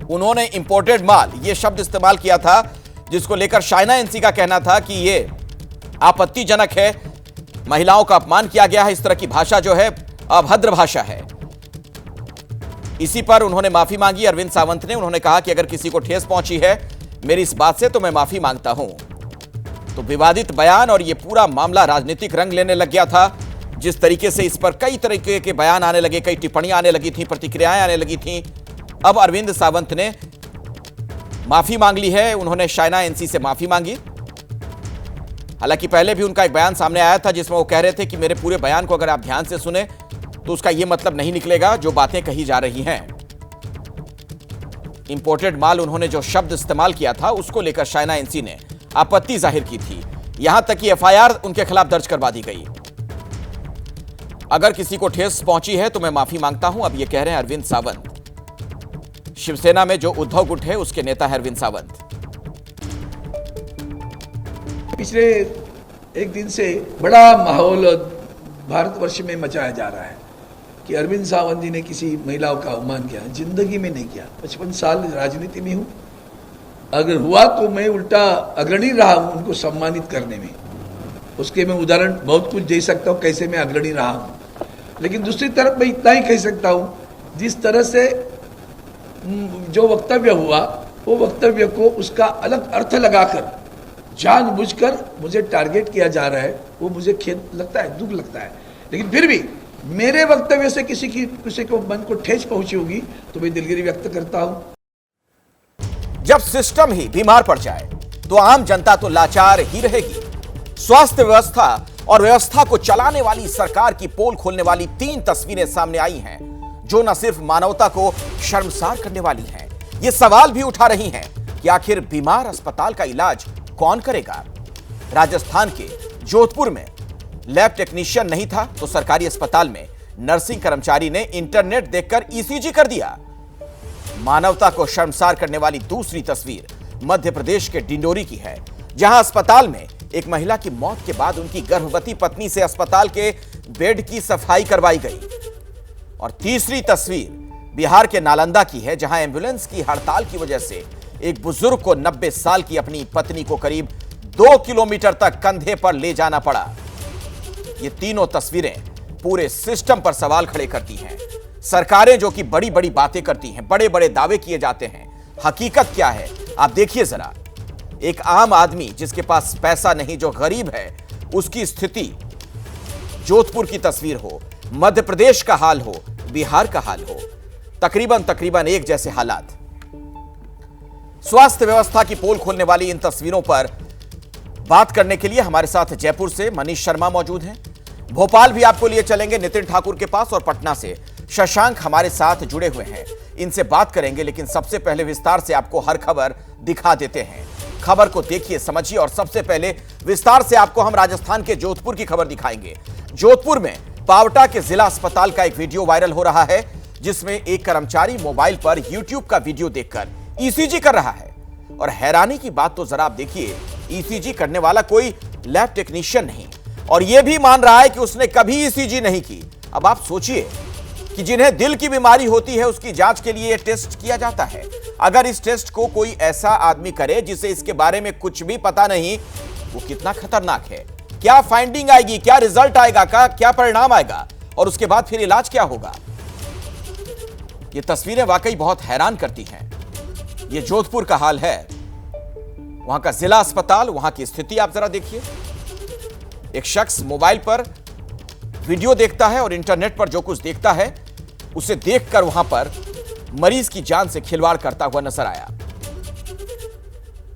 उन्होंने इंपोर्टेड माल ये शब्द इस्तेमाल किया था, जिसको लेकर शाइना एनसी का कहना था कि ये आपत्तिजनक है, महिलाओं का अपमान किया गया है, इस तरह की भाषा जो है अभद्र भाषा है। इसी पर उन्होंने माफी मांगी अरविंद सावंत ने। उन्होंने कहा कि अगर किसी को ठेस पहुंची है मेरी इस बात से तो मैं माफी मांगता हूं। तो विवादित बयान और ये पूरा मामला राजनीतिक रंग लेने लग गया था। जिस तरीके से इस पर कई तरीके के बयान आने लगे, कई टिप्पणियां आने लगी थी, प्रतिक्रियाएं आने लगी थी। अब अरविंद सावंत ने माफी मांग ली है, उन्होंने शाइना एनसी से माफी मांगी। हालांकि पहले भी उनका एक बयान सामने आया था जिसमें वो कह रहे थे कि मेरे पूरे बयान को अगर आप ध्यान से सुने तो उसका यह मतलब नहीं निकलेगा जो बातें कही जा रही हैं। इंपोर्टेड माल उन्होंने जो शब्द इस्तेमाल किया था उसको लेकर शाइना एनसी ने आपत्ति जाहिर की थी। यहां तक कि एफआईआर उनके खिलाफ दर्ज करवा दी गई। अगर किसी को ठेस पहुंची है तो मैं माफी मांगता हूं, अब ये कह रहे हैं अरविंद सावंत। शिवसेना में जो उद्धव गुट है उसके नेता है अरविंद सावंत। पिछले एक दिन से बड़ा माहौल भारतवर्ष में मचाया जा रहा है कि अरविंद सावंत जी ने किसी महिलाओं का अपमान किया। जिंदगी में नहीं किया, 55 साल राजनीति में हूँ। अगर हुआ तो मैं उल्टा अग्रणी रहा हूँ उनको सम्मानित करने में। उसके मैं उदाहरण बहुत कुछ दे सकता हूँ कैसे मैं अग्रणी रहा हूँ। लेकिन दूसरी तरफ मैं इतना ही कह सकता हूँ, जिस तरह से जो वक्तव्य हुआ वो वक्तव्य को उसका अलग अर्थ लगाकर जानबूझकर मुझे टारगेट किया जा रहा है, वो मुझे खेद लगता है, दुख लगता है। लेकिन फिर भी मेरे वक्तव्य से किसी को मन को ठेस पहुंची होगी तो मैं दिलगिरी व्यक्त करता हूं। जब सिस्टम ही बीमार पड़ जाए तो आम जनता तो लाचार ही रहेगी। स्वास्थ्य व्यवस्था और व्यवस्था को चलाने वाली सरकार की पोल खोलने वाली 3 तस्वीरें सामने आई हैं जो न सिर्फ मानवता को शर्मसार करने वाली हैं, ये सवाल भी उठा रही हैं कि आखिर बीमार अस्पताल का इलाज कौन करेगा। राजस्थान के जोधपुर में लैब टेक्नीशियन नहीं था तो सरकारी अस्पताल में नर्सिंग कर्मचारी ने इंटरनेट देखकर ईसीजी कर दिया। मानवता को शर्मसार करने वाली दूसरी तस्वीर मध्य प्रदेश के डिंडोरी की है, जहां अस्पताल में एक महिला की मौत के बाद उनकी गर्भवती पत्नी से अस्पताल के बेड की सफाई करवाई गई। और तीसरी तस्वीर बिहार के नालंदा की है, जहां एम्बुलेंस की हड़ताल की वजह से एक बुजुर्ग को 90 साल की अपनी पत्नी को करीब 2 किलोमीटर तक कंधे पर ले जाना पड़ा। ये तीनों तस्वीरें पूरे सिस्टम पर सवाल खड़े करती हैं। सरकारें जो कि बड़ी बड़ी बातें करती हैं, बड़े बड़े दावे किए जाते हैं, हकीकत क्या है आप देखिए जरा। एक आम आदमी जिसके पास पैसा नहीं, जो गरीब है, उसकी स्थिति, जोधपुर की तस्वीर हो, मध्य प्रदेश का हाल हो, बिहार का हाल हो, तकरीबन एक जैसे हालात। स्वास्थ्य व्यवस्था की पोल खोलने वाली इन तस्वीरों पर बात करने के लिए हमारे साथ जयपुर से मनीष शर्मा मौजूद हैं। भोपाल भी आपको लिए चलेंगे नितिन ठाकुर के पास, और पटना से शशांक हमारे साथ जुड़े हुए हैं, इनसे बात करेंगे। लेकिन सबसे पहले विस्तार से आपको हर खबर दिखा देते हैं। खबर को देखिए, समझिए, और सबसे पहले विस्तार से आपको हम राजस्थान के जोधपुर की खबर दिखाएंगे। जोधपुर में पावटा के जिला अस्पताल का एक वीडियो वायरल हो रहा है, जिसमें एक कर्मचारी मोबाइल पर यूट्यूब का वीडियो देखकर ईसीजी कर रहा है। और हैरानी की बात तो जरा आप देखिए, ईसीजी करने वाला कोई लैब टेक्नीशियन नहीं, और यह भी मान रहा है कि उसने कभी ईसीजी नहीं की। अब आप सोचिए कि जिन्हें दिल की बीमारी होती है, उसकी जांच के लिए टेस्ट किया जाता है। अगर इस टेस्ट को कोई ऐसा आदमी करे जिसे इसके बारे में कुछ भी पता नहीं, वो कितना खतरनाक है। क्या फाइंडिंग आएगी, क्या रिजल्ट आएगा, क्या परिणाम आएगा, और उसके बाद फिर इलाज क्या होगा। ये तस्वीरें वाकई बहुत हैरान करती हैं। ये जोधपुर का हाल है, वहां का जिला अस्पताल, वहां की स्थिति आप जरा देखिए। एक शख्स मोबाइल पर वीडियो देखता है और इंटरनेट पर जो कुछ देखता है, उसे देखकर वहां पर मरीज की जान से खिलवाड़ करता हुआ नजर आया।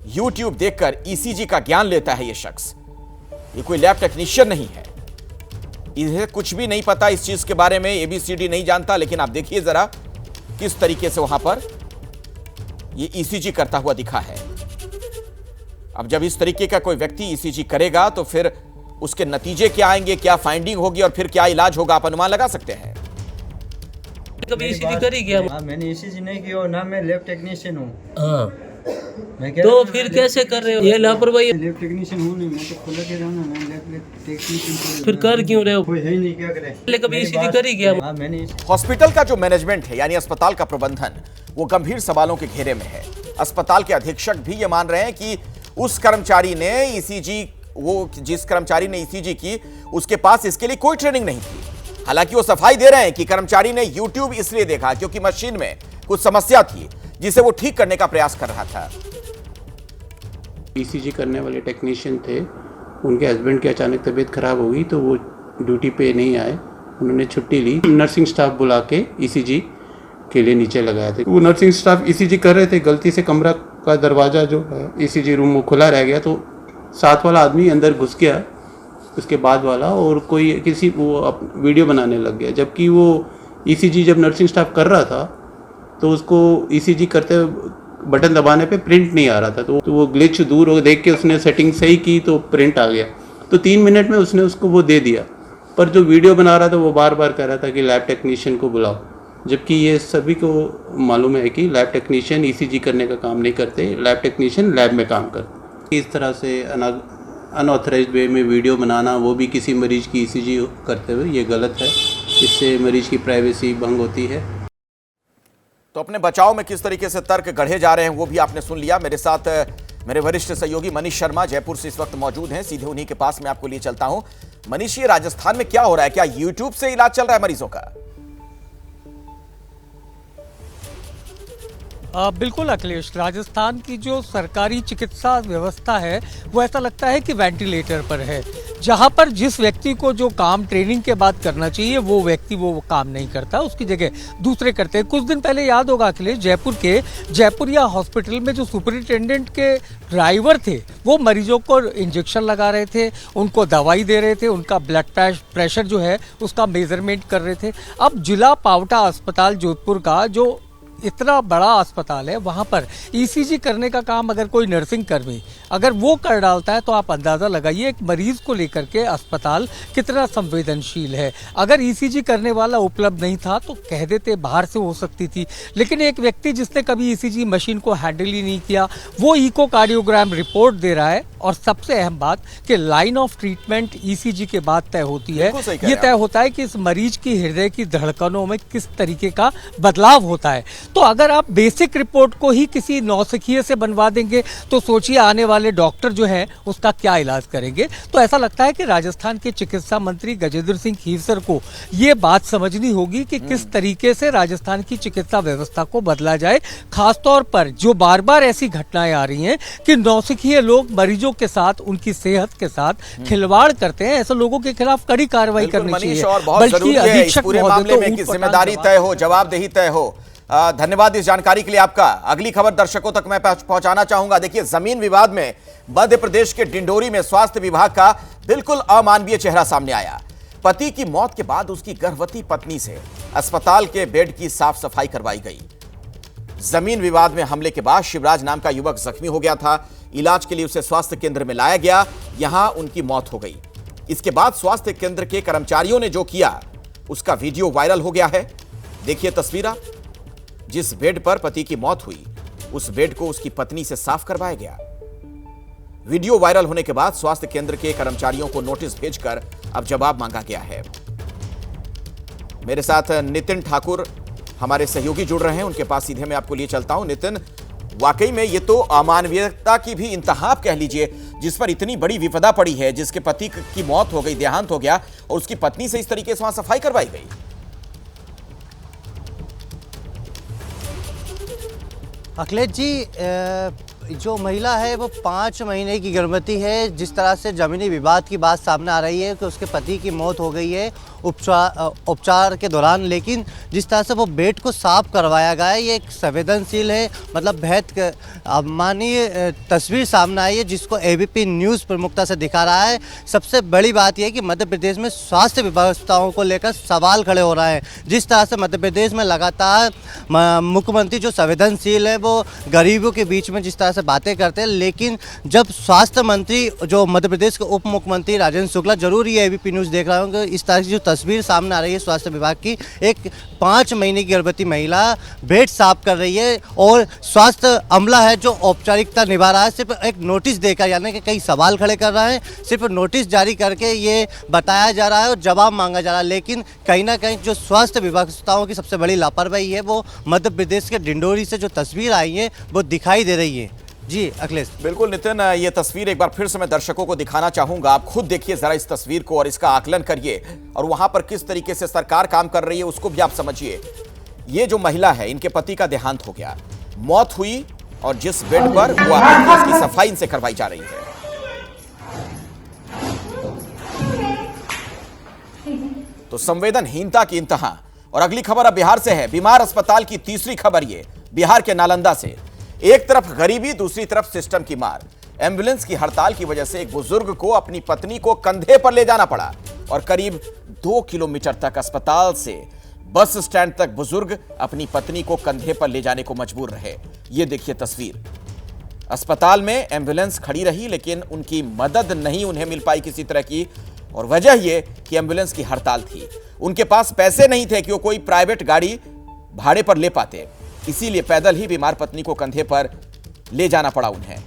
यूट्यूब देखकर ईसीजी का ज्ञान लेता है ये शख्स। ये कोई लैब टेक्नीशियन नहीं है, इसे कुछ भी नहीं पता इस चीज के बारे में, एबीसीडी नहीं जानता। लेकिन आप देखिए जरा किस तरीके से वहां पर ये ईसीजी करता हुआ दिखा है। अब जब इस तरीके का कोई व्यक्ति ईसीजी करेगा तो फिर उसके नतीजे क्या आएंगे, क्या फाइंडिंग होगी और फिर क्या इलाज होगा, आप अनुमान लगा सकते हैं। कभी ईसीजी करी क्या? मैंने ईसीजी नहीं की और ना मैं लैब टेक्नीशियन हूँ। हाँ, तो फिर कैसे कर रहे हो ये लापरवाही? लैब टेक्नीशियन हूँ नहीं, मैं तो खुला के रहा हूँ, मैं लैब टेक्नीशियन। फिर कर क्यों रहे हो? कोई है नहीं, क्या करे। कभी ईसीजी करी क्या? हाँ, मैंने। हॉस्पिटल का जो मैनेजमेंट है, यानी अस्पताल का प्रबंधन, वो गंभीर सवालों के घेरे में है। अस्पताल के अधीक्षक भी ये मान रहे हैं कि उस कर्मचारी ने ईसीजी, वो जिस कर्मचारी ने ईसीजी की, उसके पास इसके लिए कोई ट्रेनिंग नहीं थी। हालांकि वो सफाई दे रहे हैं कि कर्मचारी ने यूट्यूब इसलिए देखा क्योंकि मशीन में कुछ समस्या थी, जिसे वो ठीक करने का प्रयास कर रहा था। ईसीजी करने वाले टेक्नीशियन थे, उनके हस्बैंड की अचानक तबीयत खराब हो गई तो वो ड्यूटी पे नहीं आए, उन्होंने छुट्टी ली। नर्सिंग स्टाफ बुला के ईसीजी के लिए नीचे लगाए थे। वो नर्सिंग स्टाफ ईसीजी कर रहे थे, गलती से कमरा का दरवाज़ा जो है ईसीजी रूम वो खुला रह गया, तो साथ वाला आदमी अंदर घुस गया, उसके बाद वाला, और कोई किसी वो वीडियो बनाने लग गया। जबकि वो ईसीजी जब नर्सिंग स्टाफ कर रहा था तो उसको ईसीजी करते बटन दबाने पे प्रिंट नहीं आ रहा था, तो वो ग्लिच दूर हो देख के उसने सेटिंग सही की तो प्रिंट आ गया। तो 3 मिनट में उसने उसको वो दे दिया। पर जो वीडियो बना रहा था वो बार बार कह रहा था कि लैब टेक्नीशियन को बुलाओ, जबकि ये सभी को मालूम है कि लैब टेक्नीशियन ईसीजी करने का काम नहीं करते, लैब टेक्नीशियन लैब में काम करते। इस तरह से अनऑथराइज्ड वे में वीडियो बनाना, वो भी किसी मरीज की ईसीजी करते हुए, ये गलत है। इससे मरीज की प्राइवेसी भंग होती है। तो अपने बचाव में किस तरीके से तर्क गढ़े जा रहे हैं वो भी आपने सुन लिया। मेरे साथ मेरे वरिष्ठ सहयोगी मनीष शर्मा जयपुर से इस वक्त मौजूद हैं, सीधे उन्हीं के पास मैं आपको लिए चलता हूं। मनीष, ये राजस्थान में क्या हो रहा है? क्या यूट्यूब से इलाज चल रहा है मरीजों का? बिल्कुल अखिलेश, राजस्थान की जो सरकारी चिकित्सा व्यवस्था है वो ऐसा लगता है कि वेंटिलेटर पर है। जहां पर जिस व्यक्ति को जो काम ट्रेनिंग के बाद करना चाहिए वो व्यक्ति वो काम नहीं करता, उसकी जगह दूसरे करते हैं। कुछ दिन पहले याद होगा अखिलेश, जयपुर के जयपुरिया हॉस्पिटल में जो सुपरिटेंडेंट के ड्राइवर थे वो मरीजों को इंजेक्शन लगा रहे थे, उनको दवाई दे रहे थे, उनका ब्लड प्रेशर जो है उसका मेजरमेंट कर रहे थे। अब जिला पावटा अस्पताल जोधपुर का जो इतना बड़ा अस्पताल है, वहाँ पर ईसीजी करने का काम अगर कोई नर्सिंग कर्मी अगर वो कर डालता है तो आप अंदाज़ा लगाइए एक मरीज को लेकर के अस्पताल कितना संवेदनशील है। अगर ईसीजी करने वाला उपलब्ध नहीं था तो कह देते बाहर से हो सकती थी, लेकिन एक व्यक्ति जिसने कभी ईसीजी मशीन को हैंडल ही नहीं किया वो इकोकार्डियोग्राम रिपोर्ट दे रहा है और सबसे अहम बात कि लाइन ऑफ ट्रीटमेंट ईसीजी के बाद तय होती है। ये तय होता है कि इस मरीज की हृदय की धड़कनों में किस तरीके का बदलाव होता है। तो अगर आप बेसिक रिपोर्ट को ही किसी नौसिखिए से बनवा देंगे तो सोचिए आने वाले डॉक्टर जो है उसका क्या इलाज करेंगे। तो ऐसा लगता है कि राजस्थान के चिकित्सा मंत्री गजेंद्र सिंह खीवसर को ये बात समझनी होगी कि किस तरीके से राजस्थान की चिकित्सा व्यवस्था को बदला जाए, खासतौर पर जो बार बार ऐसी घटनाएं आ रही हैं कि नौसिखिए लोग मरीजों के साथ, उनकी सेहत के साथ खिलवाड़ करते हैं। ऐसे लोगों के खिलाफ कड़ी कार्रवाई करनी चाहिए। बल्कि अधीक्षक पूरे मामले में की जिम्मेदारी तय हो, जवाबदेही तय हो। धन्यवाद इस जानकारी के लिए आपका। अगली खबर दर्शकों तक मैं पहुंचाना चाहूंगा। देखिए, जमीन विवाद में मध्य प्रदेश के डिंडोरी में स्वास्थ्य विभाग का बिल्कुल अमानवीय चेहरा सामने आया। पति की मौत के बाद उसकी गर्भवती पत्नी से अस्पताल के बेड की साफ सफाई करवाई गई। जमीन विवाद में हमले के बाद शिवराज नाम का युवक जख्मी हो गया था। इलाज के लिए उसे स्वास्थ्य केंद्र में लाया गया, यहां उनकी मौत हो गई। इसके बाद स्वास्थ्य केंद्र के कर्मचारियों ने जो किया उसका वीडियो वायरल हो गया है। देखिए तस्वीरें। जिस बेड पर पति की मौत हुई उस बेड को उसकी पत्नी से साफ करवाया गया। वीडियो वायरल होने के बाद स्वास्थ्य केंद्र के कर्मचारियों को नोटिस भेजकर अब जवाब मांगा गया है। मेरे साथ नितिन ठाकुर हमारे सहयोगी जुड़ रहे हैं, उनके पास सीधे मैं आपको लिए चलता हूं। नितिन, वाकई में ये तो अमानवीयता की भी इंतहा आप कह लीजिए, जिस पर इतनी बड़ी विपदा पड़ी है, जिसके पति की मौत हो गई, देहांत हो गया और उसकी पत्नी से इस तरीके से वहां सफाई करवाई गई। अखिलेश जी, जो महिला है वो 5 महीने की गर्भवती है। जिस तरह से जमीनी विवाद की बात सामने आ रही है कि उसके पति की मौत हो गई है उपचार के दौरान, लेकिन जिस तरह से वो बेड को साफ करवाया गया है ये एक संवेदनशील है। मतलब बेहद अमानवीय तस्वीर सामने आई है जिसको एबीपी न्यूज़ प्रमुखता से दिखा रहा है। सबसे बड़ी बात यह है कि मध्य प्रदेश में स्वास्थ्य व्यवस्थाओं को लेकर सवाल खड़े हो रहे हैं। जिस तरह से मध्य प्रदेश में लगातार मुख्यमंत्री जो संवेदनशील है वो गरीबों के बीच में जिस तरह से बातें करते हैं, लेकिन जब स्वास्थ्य मंत्री जो मध्य प्रदेश के उप मुख्यमंत्री राजेंद्र शुक्ला, जरूर ये एबीपी न्यूज़ देख रहे होंगे, इस तरह की जो तस्वीर सामने आ रही है स्वास्थ्य विभाग की, एक 5 महीने की गर्भवती महिला बेड साफ कर रही है और स्वास्थ्य अमला है जो औपचारिकता निभा रहा है, सिर्फ एक नोटिस देकर, यानी कि कई सवाल खड़े कर रहे हैं, सिर्फ नोटिस जारी करके ये बताया जा रहा है और जवाब मांगा जा रहा है। लेकिन कहीं ना कहीं जो स्वास्थ्य व्यवस्थाओं की सबसे बड़ी लापरवाही है वो मध्य प्रदेश के डिंडोरी से जो तस्वीर आई है वो दिखाई दे रही है। जी अखिलेश। बिल्कुल नितिन, ये तस्वीर एक बार फिर से मैं दर्शकों को दिखाना चाहूंगा। आप खुद देखिए जरा इस तस्वीर को और इसका आकलन करिए और वहां पर किस तरीके से सरकार काम कर रही है उसको भी आप समझिए। ये जो महिला है, इनके पति का देहांत हो गया, मौत हुई और जिस बेड पर वो आती उसकी सफाई इनसे करवाई जा रही है। तो संवेदनहीनता की इंतहा। और अगली खबर अब बिहार से है। बीमार अस्पताल की तीसरी खबर, ये बिहार के नालंदा से। एक तरफ गरीबी, दूसरी तरफ सिस्टम की मार। एम्बुलेंस की हड़ताल की वजह से एक बुजुर्ग को अपनी पत्नी को कंधे पर ले जाना पड़ा और करीब 2 किलोमीटर तक अस्पताल से बस स्टैंड तक बुजुर्ग अपनी पत्नी को कंधे पर ले जाने को मजबूर रहे। ये देखिए तस्वीर। अस्पताल में एम्बुलेंस खड़ी रही लेकिन उनकी मदद नहीं उन्हें मिल पाई किसी तरह की, और वजह यह कि एम्बुलेंस की हड़ताल थी। उनके पास पैसे नहीं थे कि वो कोई प्राइवेट गाड़ी भाड़े पर ले पाते, इसीलिए पैदल ही बीमार पत्नी को कंधे पर ले जाना पड़ा उन्हें।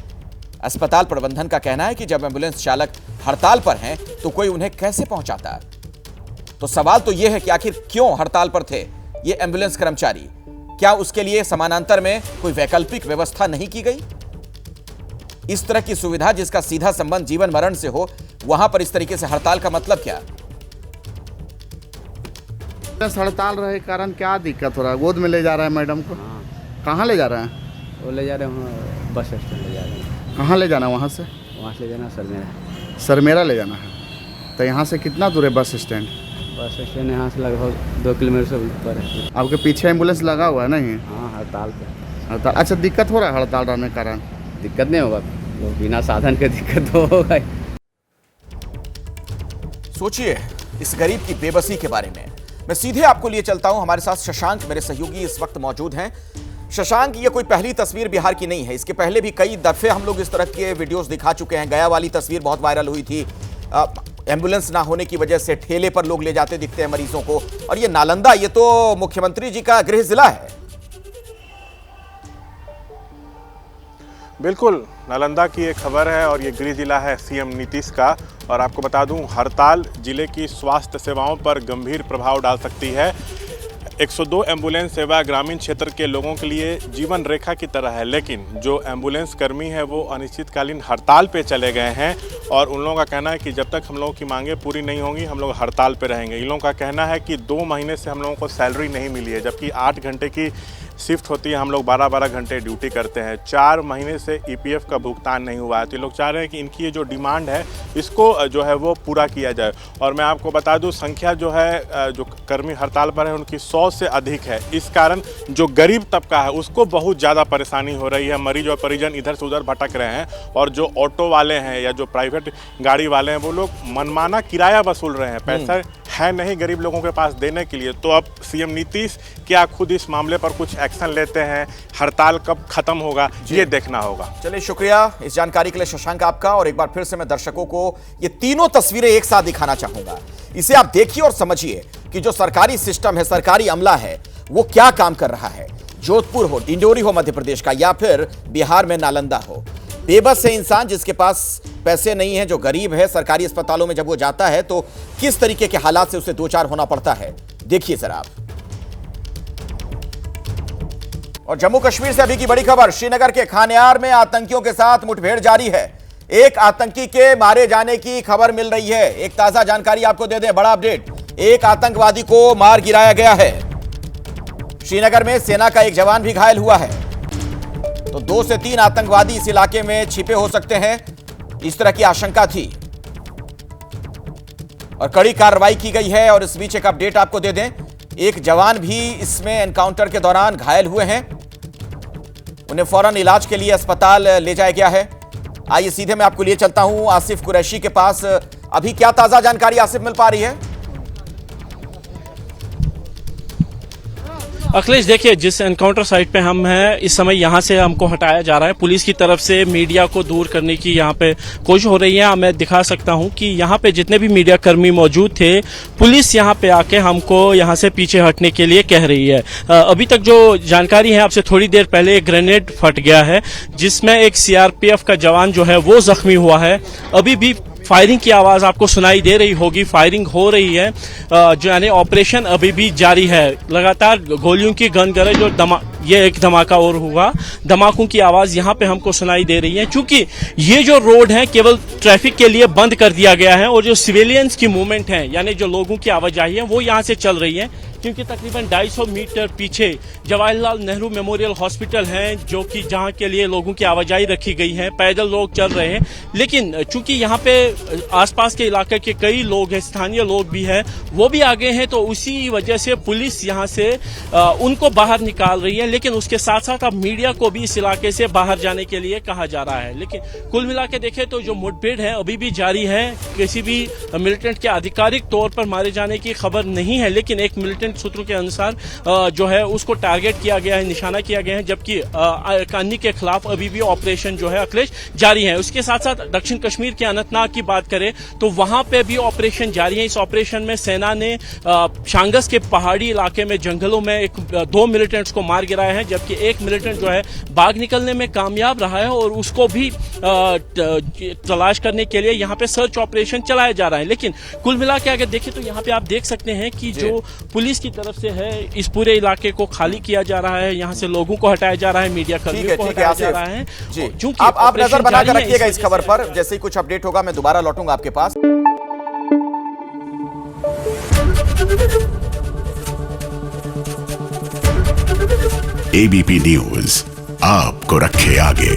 अस्पताल प्रबंधन का कहना है कि जब एम्बुलेंस चालक हड़ताल पर हैं तो कोई उन्हें कैसे पहुंचाता। तो सवाल तो यह है कि आखिर क्यों हड़ताल पर थे ये एम्बुलेंस कर्मचारी? क्या उसके लिए समानांतर में कोई वैकल्पिक व्यवस्था नहीं की गई? इस तरह की सुविधा जिसका सीधा संबंध जीवन मरण से हो, वहां पर इस तरीके से हड़ताल का मतलब क्या? हड़ताल रहे कारण क्या दिक्कत हो रहा है? गोद में ले जा रहा है मैडम को। कहाँ ले जा रहे हैं? वो ले जा रहे हैं बस स्टैंड ले जा रहे हैं। कहाँ ले जाना है वहाँ से? वहाँ से ले जाना सरमेरा। सरमेरा ले जाना है। तो यहाँ से कितना दूर है बस स्टैंड? बस स्टैंड यहाँ से लगभग 2 किलोमीटर से ऊपर है। आपके पीछे एम्बुलेंस लगा हुआ है नहीं? हाँ, हड़ताल पे। हड़ताल, अच्छा दिक्कत हो रहा है हड़ताल रहने के कारण? दिक्कत नहीं होगा, तो बिना साधन के दिक्कत तो होगा। सोचिए इस गरीब की बेबसी के बारे में। मैं सीधे आपको लिए चलता हूं। हमारे साथ शशांक मेरे सहयोगी इस वक्त मौजूद हैं। शशांक, ये कोई पहली तस्वीर बिहार की नहीं है, इसके पहले भी कई दफे हम लोग इस तरह के वीडियोस दिखा चुके हैं। गया वाली तस्वीर बहुत वायरल हुई थी, एम्बुलेंस ना होने की वजह से ठेले पर लोग ले जाते दिखते हैं मरीजों को। और ये नालंदा, ये तो मुख्यमंत्री जी का गृह जिला है। बिल्कुल, नालंदा की एक खबर है और ये गृह जिला है सीएम नीतीश का। और आपको बता दूं, हड़ताल जिले की स्वास्थ्य सेवाओं पर गंभीर प्रभाव डाल सकती है। 102 एम्बुलेंस सेवा ग्रामीण क्षेत्र के लोगों के लिए जीवन रेखा की तरह है, लेकिन जो एम्बुलेंस कर्मी है वो अनिश्चितकालीन हड़ताल पे चले गए हैं और उन लोगों का कहना है कि जब तक हम लोगों की मांगें पूरी नहीं होंगी हम लोग हड़ताल पे रहेंगे। इन लोगों का कहना है कि 2 महीने से हम लोगों को सैलरी नहीं मिली है, जबकि 8 घंटे की शिफ्ट होती है, हम लोग 12-12 घंटे ड्यूटी करते हैं। 4 महीने से ईपीएफ का भुगतान नहीं हुआ है। तो ये लोग चाह रहे हैं कि इनकी ये जो डिमांड है इसको जो है वो पूरा किया जाए। और मैं आपको बता दूं, संख्या जो है जो कर्मी हड़ताल पर है उनकी 100 से अधिक है। इस कारण जो गरीब तबका है उसको बहुत ज़्यादा परेशानी हो रही है। मरीज और परिजन इधर से उधर भटक रहे हैं और जो ऑटो वाले हैं या जो प्राइवेट गाड़ी वाले हैं वो लोग मनमाना किराया वसूल रहे हैं। पैसा है नहीं गरीब लोगों के पास देने के लिए। तो अब सीएम नीतीश क्या खुद इस मामले पर कुछ एक्शन लेते हैं? हड़ताल कब खत्म होगा ये देखना होगा। चलिए, शुक्रिया इस जानकारी के लिए शशांक आपका। और एक बार फिर से मैं दर्शकों को ये तीनों तस्वीरें एक साथ दिखाना चाहूंगा। इसे आप देखिए और समझिए कि जो सरकारी सिस्टम है, सरकारी अमला है, वो क्या काम कर रहा है। जोधपुर हो, डिंडोरी हो मध्य प्रदेश का, या फिर बिहार में नालंदा हो, बेबस है इंसान जिसके पास पैसे नहीं है, जो गरीब है। सरकारी अस्पतालों में जब वो जाता है तो किस तरीके के हालात से उसे दो चार होना पड़ता है, देखिए जरा आप। और जम्मू कश्मीर से अभी की बड़ी खबर, श्रीनगर के खान्यार में आतंकियों के साथ मुठभेड़ जारी है। एक आतंकी के मारे जाने की खबर मिल रही है। एक ताजा जानकारी आपको दे दें, बड़ा अपडेट। एक आतंकवादी को मार गिराया गया है। श्रीनगर में सेना का एक जवान भी घायल हुआ है। तो 2 से 3 आतंकवादी इस इलाके में छिपे हो सकते हैं, इस तरह की आशंका थी और कड़ी कार्रवाई की गई है। और इस बीच एक अपडेट आपको दे दें, एक जवान भी इसमें एनकाउंटर के दौरान घायल हुए हैं। उन्हें फौरन इलाज के लिए अस्पताल ले जाया गया है। आइए सीधे मैं आपको लिए चलता हूं आसिफ कुरैशी के पास। अभी क्या ताजा जानकारी आसिफ मिल पा रही है? अखिलेश, देखिए, जिस एनकाउंटर साइट पे हम हैं इस समय यहाँ से हमको हटाया जा रहा है। पुलिस की तरफ से मीडिया को दूर करने की यहाँ पे कोशिश हो रही है। मैं दिखा सकता हूँ कि यहाँ पे जितने भी मीडिया कर्मी मौजूद थे, पुलिस यहाँ पे आके हमको यहाँ से पीछे हटने के लिए कह रही है। अभी तक जो जानकारी है, आपसे थोड़ी देर पहले एक ग्रेनेड फट गया है जिसमें एक सीआरपीएफ का जवान जो है वो जख्मी हुआ है। अभी भी फायरिंग की आवाज़ आपको सुनाई दे रही होगी, फायरिंग हो रही है, जो यानी ऑपरेशन अभी भी जारी है। लगातार गोलियों की गनगरज और ये एक धमाका और हुआ, धमाकों की आवाज़ यहाँ पे हमको सुनाई दे रही है। चूंकि ये जो रोड है केवल ट्रैफिक के लिए बंद कर दिया गया है और जो सिविलियंस की मूवमेंट है यानी जो लोगों की आवाजाही है वो यहाँ से चल रही है। क्योंकि तकरीबन 250 मीटर पीछे जवाहरलाल नेहरू मेमोरियल हॉस्पिटल है, जो कि जहाँ के लिए लोगों की आवाजाही रखी गई है, पैदल लोग चल रहे हैं। लेकिन चूंकि यहाँ पे आसपास के इलाके के कई लोग हैं, स्थानीय लोग भी हैं, वो भी आगे हैं, तो उसी वजह से पुलिस यहाँ से उनको बाहर निकाल रही है। लेकिन उसके साथ साथ अब मीडिया को भी इस इलाके से बाहर जाने के लिए कहा जा रहा है। लेकिन कुल मिला के देखें तो जो मुठभेड़ है अभी भी जारी है। किसी भी मिलिटेंट के आधिकारिक तौर पर मारे जाने की खबर नहीं है, लेकिन एक मिलिटेंट सूत्रों के अनुसार जो है उसको टारगेट किया गया है, निशाना किया गया है। जबकि अन्य के खिलाफ अभी भी ऑपरेशन जो है अखिलेश जारी है। उसके साथ साथ दक्षिण कश्मीर के अनंतनाग की बात करें तो वहां पे भी ऑपरेशन जारी है। इस ऑपरेशन में सेना ने शांगस के पहाड़ी इलाके में जंगलों में 2 मिलिटेंट्स को मार गिराया है, जबकि एक मिलिटेंट जो है भाग निकलने में कामयाब रहा है और उसको भी तलाश करने के लिए यहाँ पे सर्च ऑपरेशन चलाया जा रहा है। लेकिन कुल मिला के अगर देखें तो यहाँ पे आप देख सकते हैं कि जो पुलिस की तरफ से है इस पूरे इलाके को खाली किया जा रहा है, यहाँ से लोगों को हटाया जा रहा है, मीडिया कर्मियों को हटाया जा रहा है। जी, आप नजर बनाकर रखिएगा इस खबर पर। जैसे ही कुछ अपडेट होगा मैं दोबारा लौटूंगा आपके पास। एबीपी न्यूज आपको रखे आगे।